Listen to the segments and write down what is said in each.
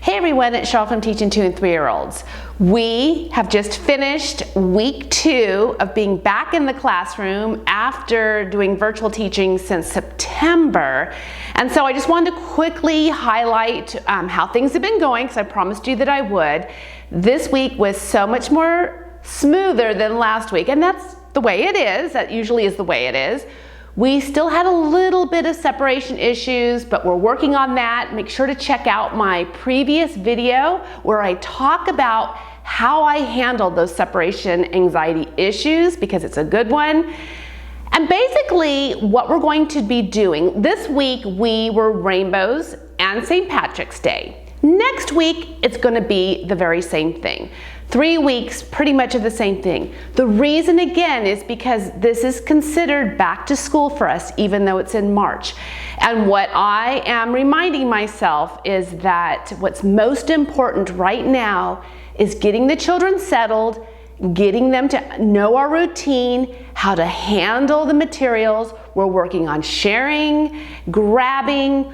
Hey everyone, it's Cheryl from Teaching 2 and 3-year-olds. We have just finished week 2 of being back in the classroom after doing virtual teaching since September. And so I just wanted to quickly highlight how things have been going, because I promised you that I would. This week was so much more smoother than last week, and that's the way it is. That usually is the way it is. We still had a little bit of separation issues, but we're working on that. Make sure to check out my previous video where I talk about how I handled those separation anxiety issues, because it's a good one. And basically what we're going to be doing, this week we were rainbows and St. Patrick's Day. Next week it's going to be the very same thing. 3 weeks pretty much of the same thing. The reason again is because this is considered back to school for us, even though it's in March. And what I am reminding myself is that what's most important right now is getting the children settled, getting them to know our routine, how to handle the materials. We're working on sharing, grabbing,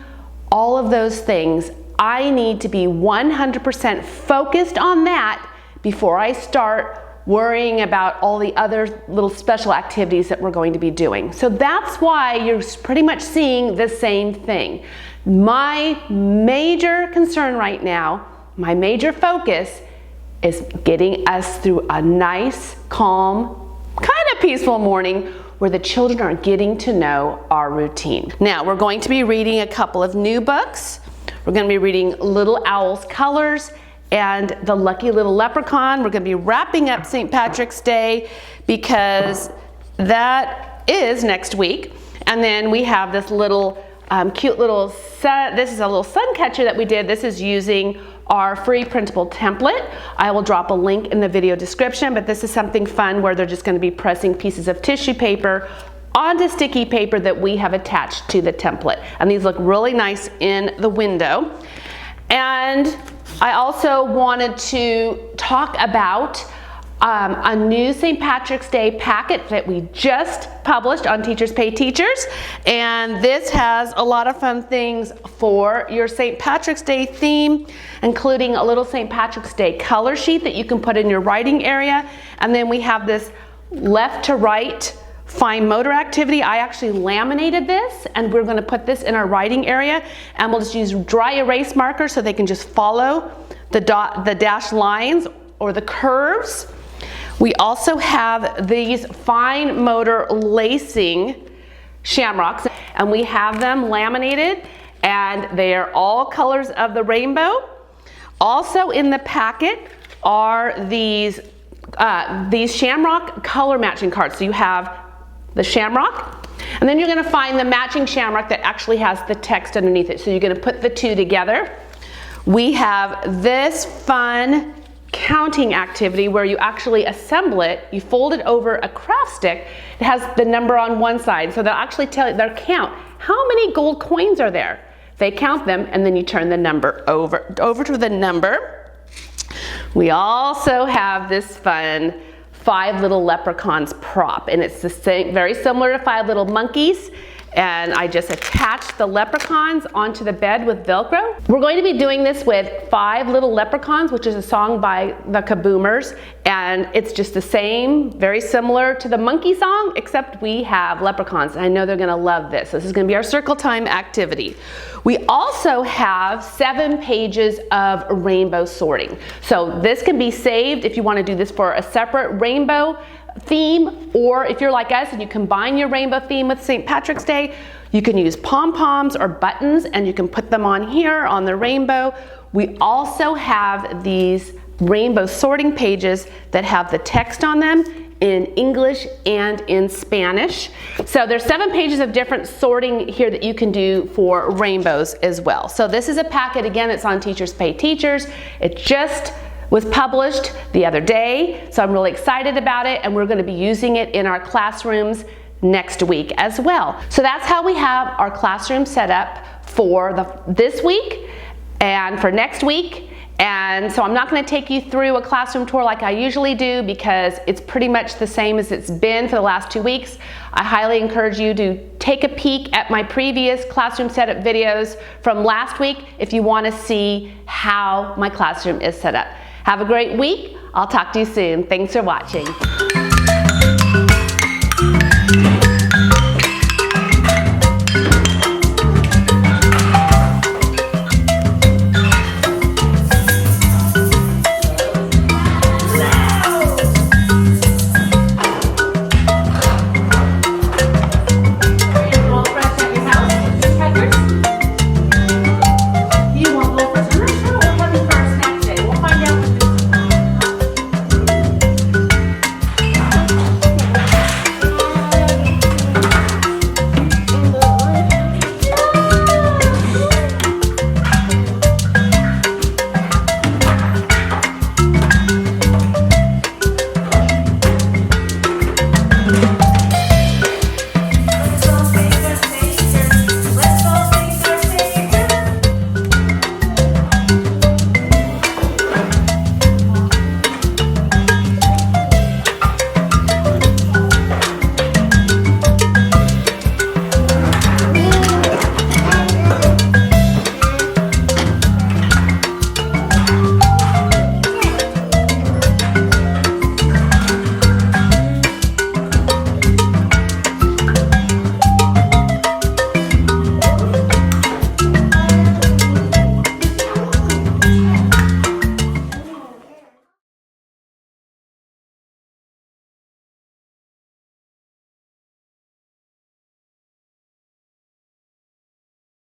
all of those things. I need to be 100% focused on that before I start worrying about all the other little special activities that we're going to be doing. So that's why you're pretty much seeing the same thing. My major concern right now, my major focus is getting us through a nice, calm, kind of peaceful morning where the children are getting to know our routine. Now, we're going to be reading a couple of new books. We're going to be reading Little Owl's Colors and The Lucky Little Leprechaun. We're going to be wrapping up St. Patrick's Day because that is next week. And then we have this little cute little sun. This is a little sun catcher that we did. This is using our free printable template. I will drop a link in the video description, but this is something fun where they're just going to be pressing pieces of tissue paper onto sticky paper that we have attached to the template. And these look really nice in the window. And I also wanted to talk about a new St. Patrick's Day packet that we just published on Teachers Pay Teachers. And this has a lot of fun things for your St. Patrick's Day theme, including a little St. Patrick's Day color sheet that you can put in your writing area. And then we have this left to right fine motor activity. I actually laminated this, and we're going to put this in our writing area, and we'll just use dry erase markers so they can just follow the dashed lines or the curves. We also have these fine motor lacing shamrocks, and we have them laminated, and they are all colors of the rainbow. Also in the packet are these shamrock color matching cards. So you have the shamrock, and then you're going to find the matching shamrock that actually has the text underneath it. So you're going to put the two together. We have this fun counting activity where you actually assemble it, you fold it over a craft stick. It has the number on one side, so they'll actually tell you, they'll count how many gold coins are there. They count them, and then you turn the number over to the number. We also have this fun 5 Little Leprechauns prop, and it's the same, very similar to 5 Little Monkeys. And I just attached the leprechauns onto the bed with Velcro. We're going to be doing this with 5 Little Leprechauns, which is a song by the Kaboomers, and it's just the same, very similar to the monkey song, except we have leprechauns, and I know they're gonna love this. This is gonna be our circle time activity. We also have 7 pages of rainbow sorting. So this can be saved if you wanna do this for a separate rainbow theme, or if you're like us and you combine your rainbow theme with St. Patrick's Day, you can use pom-poms or buttons, and you can put them on here on the rainbow. We also have these rainbow sorting pages that have the text on them in English and in Spanish. So there's 7 pages of different sorting here that you can do for rainbows as well. So this is a packet, again, it's on Teachers Pay Teachers. It just was published the other day, so I'm really excited about it, and we're going to be using it in our classrooms next week as well. So that's how we have our classroom set up for this week and for next week. And so I'm not going to take you through a classroom tour like I usually do because it's pretty much the same as it's been for the last 2 weeks. I highly encourage you to take a peek at my previous classroom setup videos from last week if you want to see how my classroom is set up. Have a great week. I'll talk to you soon. Thanks for watching.